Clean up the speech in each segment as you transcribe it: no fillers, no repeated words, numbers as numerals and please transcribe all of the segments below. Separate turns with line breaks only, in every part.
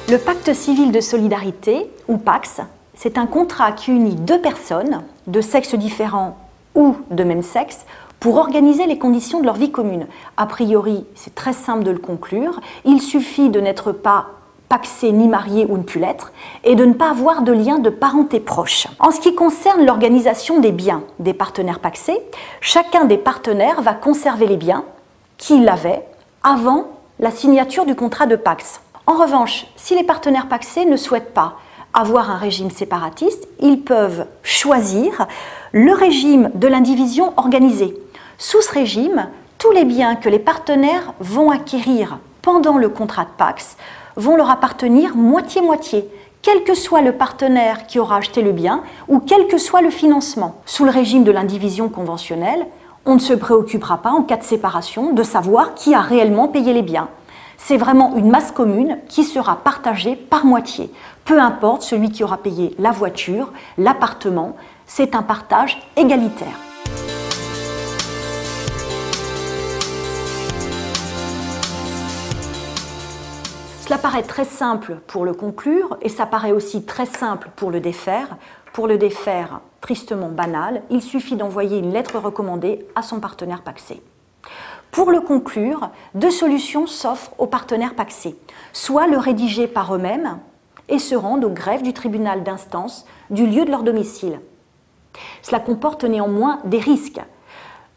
Le pacte civil de solidarité, ou PACS, c'est un contrat qui unit deux personnes, de sexes différents ou de même sexe, pour organiser les conditions de leur vie commune. A priori, c'est très simple de le conclure. Il suffit de n'être pas pacsé ni marié ou ne plus l'être, et de ne pas avoir de lien de parenté proche. En ce qui concerne l'organisation des biens des partenaires pacsés, chacun des partenaires va conserver les biens qu'il avait avant la signature du contrat de PACS. En revanche, si les partenaires pacsés ne souhaitent pas avoir un régime séparatiste, ils peuvent choisir le régime de l'indivision organisée. Sous ce régime, tous les biens que les partenaires vont acquérir pendant le contrat de PACS vont leur appartenir moitié-moitié, quel que soit le partenaire qui aura acheté le bien ou quel que soit le financement. Sous le régime de l'indivision conventionnelle, on ne se préoccupera pas en cas de séparation de savoir qui a réellement payé les biens. C'est vraiment une masse commune qui sera partagée par moitié. Peu importe celui qui aura payé la voiture, l'appartement, c'est un partage égalitaire. Cela paraît très simple pour le conclure et ça paraît aussi très simple pour le défaire. Pour le défaire, tristement banal, il suffit d'envoyer une lettre recommandée à son partenaire pacsé. Pour le conclure, deux solutions s'offrent aux partenaires pacsés. Soit le rédiger par eux-mêmes et se rendre au greffe du tribunal d'instance du lieu de leur domicile. Cela comporte néanmoins des risques.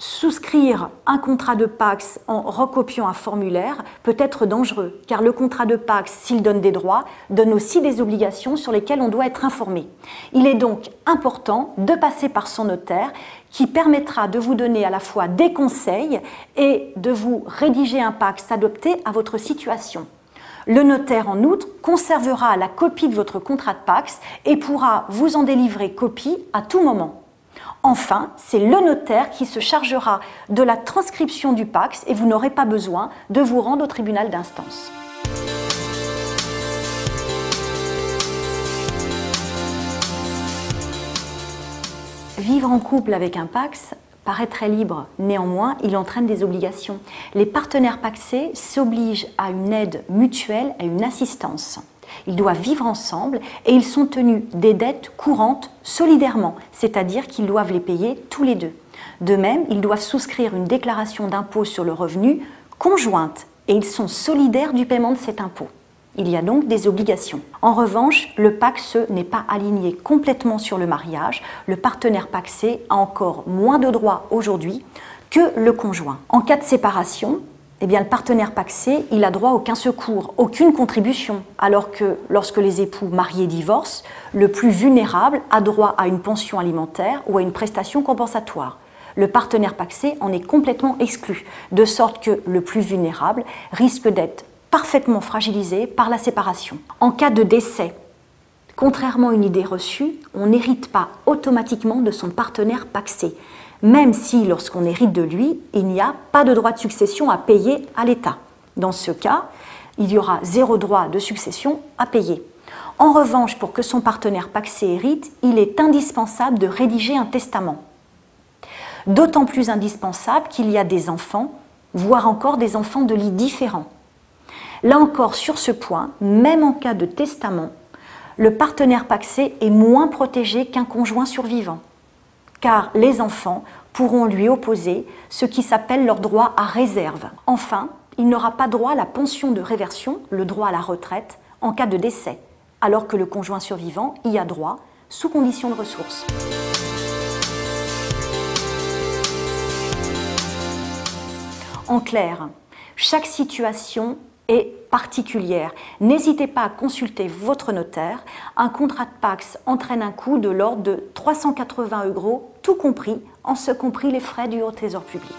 Souscrire un contrat de PACS en recopiant un formulaire peut être dangereux, car le contrat de PACS, s'il donne des droits, donne aussi des obligations sur lesquelles on doit être informé. Il est donc important de passer par son notaire, qui permettra de vous donner à la fois des conseils et de vous rédiger un PACS adapté à votre situation. Le notaire, en outre, conservera la copie de votre contrat de PACS et pourra vous en délivrer copie à tout moment. Enfin, c'est le notaire qui se chargera de la transcription du PACS et vous n'aurez pas besoin de vous rendre au tribunal d'instance. Vivre en couple avec un PACS paraît très libre. Néanmoins, il entraîne des obligations. Les partenaires pacsés s'obligent à une aide mutuelle, à une assistance. Ils doivent vivre ensemble et ils sont tenus des dettes courantes solidairement, c'est-à-dire qu'ils doivent les payer tous les deux. De même, ils doivent souscrire une déclaration d'impôt sur le revenu conjointe et ils sont solidaires du paiement de cet impôt. Il y a donc des obligations. En revanche, le PACS n'est pas aligné complètement sur le mariage. Le partenaire pacsé a encore moins de droits aujourd'hui que le conjoint. En cas de séparation, eh bien, le partenaire pacsé, il a droit à aucun secours, aucune contribution, alors que lorsque les époux mariés divorcent, le plus vulnérable a droit à une pension alimentaire ou à une prestation compensatoire. Le partenaire pacsé en est complètement exclu, de sorte que le plus vulnérable risque d'être parfaitement fragilisé par la séparation. En cas de décès, contrairement à une idée reçue, on n'hérite pas automatiquement de son partenaire pacsé, même si, lorsqu'on hérite de lui, il n'y a pas de droit de succession à payer à l'État. Dans ce cas, il y aura 0 droit de succession à payer. En revanche, pour que son partenaire pacsé hérite, il est indispensable de rédiger un testament. D'autant plus indispensable qu'il y a des enfants, voire encore des enfants de lits différents. Là encore, sur ce point, même en cas de testament, le partenaire pacsé est moins protégé qu'un conjoint survivant, car les enfants pourront lui opposer ce qui s'appelle leur droit à réserve. Enfin, il n'aura pas droit à la pension de réversion, le droit à la retraite, en cas de décès, alors que le conjoint survivant y a droit sous condition de ressources. En clair, chaque situation est particulière. N'hésitez pas à consulter votre notaire. Un contrat de PACS entraîne un coût de l'ordre de 380 €, tout compris, en ce compris les frais du Haut Trésor public.